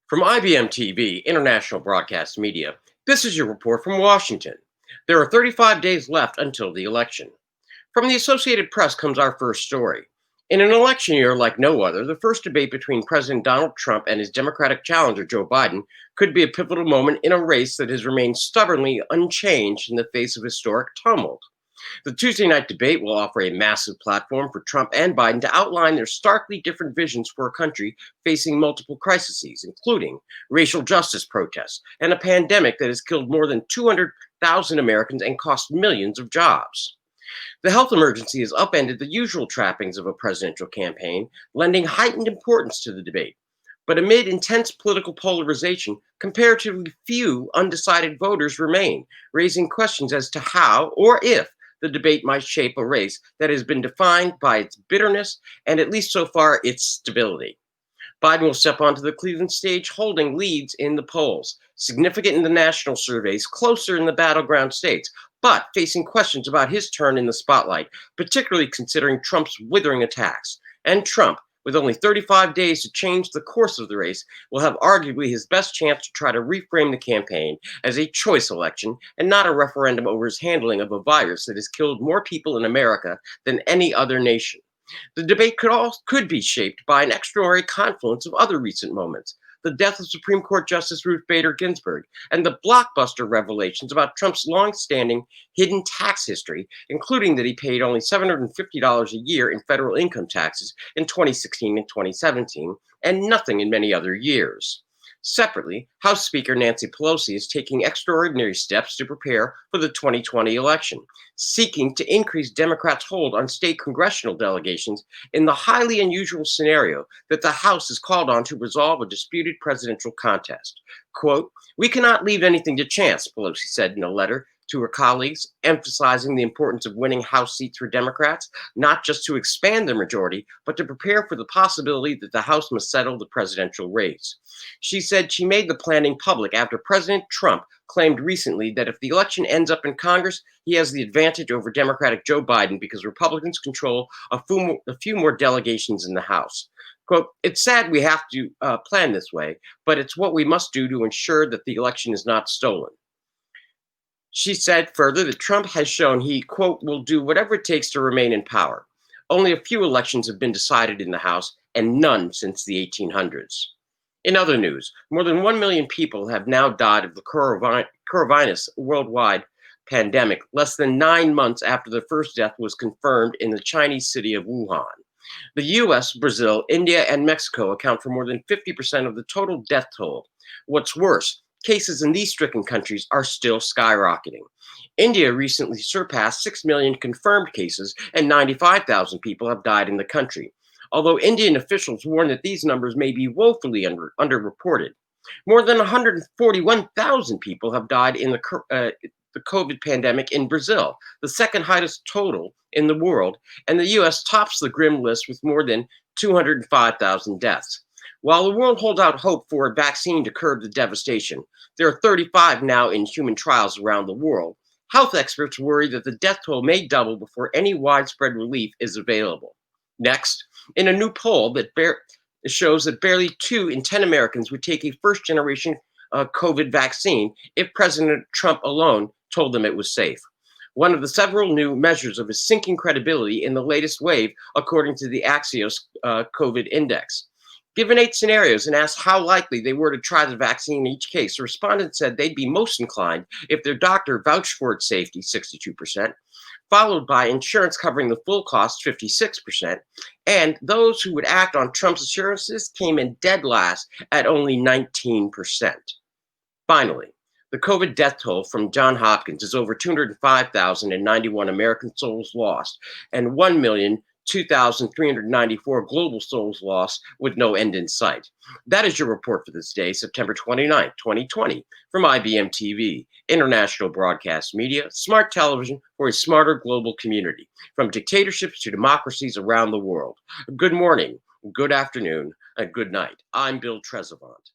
From IBMTV, International Broadcast Media, this is your report from Washington. There are 35 days left until the election. From the Associated Press comes our first story. In an election year like no other, the first debate between President Donald Trump and his Democratic challenger Joe Biden could be a pivotal moment in a race that has remained stubbornly unchanged in the face of historic tumult. The Tuesday night debate will offer a massive platform for Trump and Biden to outline their starkly different visions for a country facing multiple crises, including racial justice protests and a pandemic that has killed more than 200,000 Americans and cost millions of jobs. The health emergency has upended the usual trappings of a presidential campaign, lending heightened importance to the debate. But amid intense political polarization, comparatively few undecided voters remain, raising questions as to how or if the debate might shape a race that has been defined by its bitterness and, at least so far, its stability. Biden will step onto the Cleveland stage holding leads in the polls, significant in the national surveys, closer in the battleground states, but facing questions about his turn in the spotlight, particularly considering Trump's withering attacks. And Trump, with only 35 days to change the course of the race, will have arguably his best chance to try to reframe the campaign as a choice election and not a referendum over his handling of a virus that has killed more people in America than any other nation. The debate could be shaped by an extraordinary confluence of other recent moments: the death of Supreme Court Justice Ruth Bader Ginsburg and the blockbuster revelations about Trump's long-standing hidden tax history, including that he paid only $750 a year in federal income taxes in 2016 and 2017, and nothing in many other years. Separately, House Speaker Nancy Pelosi is taking extraordinary steps to prepare for the 2020 election, seeking to increase Democrats' hold on state congressional delegations in the highly unusual scenario that the House is called on to resolve a disputed presidential contest. Quote, "We cannot leave anything to chance," Pelosi said in a letter to her colleagues, emphasizing the importance of winning House seats for Democrats, not just to expand their majority, but to prepare for the possibility that the House must settle the presidential race. She said she made the planning public after President Trump claimed recently that if the election ends up in Congress, he has the advantage over Democratic Joe Biden because Republicans control a few more delegations in the House. Quote, "It's sad we have to plan this way, but it's what we must do to ensure that the election is not stolen." She said further that Trump has shown he, quote, "will do whatever it takes to remain in power. Only a few elections have been decided in the House, and none since the 1800s. In other news, more than 1 million people have now died of the coronavirus worldwide pandemic, less than 9 months after the first death was confirmed in the Chinese city of Wuhan. The US, Brazil, India, and Mexico account for more than 50% of the total death toll. What's worse, cases in these stricken countries are still skyrocketing. India recently surpassed 6 million confirmed cases, and 95,000 people have died in the country, although Indian officials warn that these numbers may be woefully underreported. More than 141,000 people have died in the COVID pandemic in Brazil, the second highest total in the world, and the US tops the grim list with more than 205,000 deaths. While the world holds out hope for a vaccine to curb the devastation, there are 35 now in human trials around the world. Health experts worry that the death toll may double before any widespread relief is available. Next, in a new poll that shows that barely 2 in 10 Americans would take a first-generation COVID vaccine if President Trump alone told them it was safe. One of the several new measures of his sinking credibility in the latest wave, according to the Axios COVID Index. Given 8 scenarios and asked how likely they were to try the vaccine in each case, the respondents said they'd be most inclined if their doctor vouched for its safety, 62%, followed by insurance covering the full cost, 56%, and those who would act on Trump's assurances came in dead last at only 19%. Finally, the COVID death toll from Johns Hopkins is over 205,091 American souls lost and 1,002,394 global souls lost with no end in sight. That is your report for this day, September 29, 2020, from IBM TV, International Broadcast Media, smart television for a smarter global community, from dictatorships to democracies around the world. Good morning, good afternoon, and good night. I'm Bill Trezevant.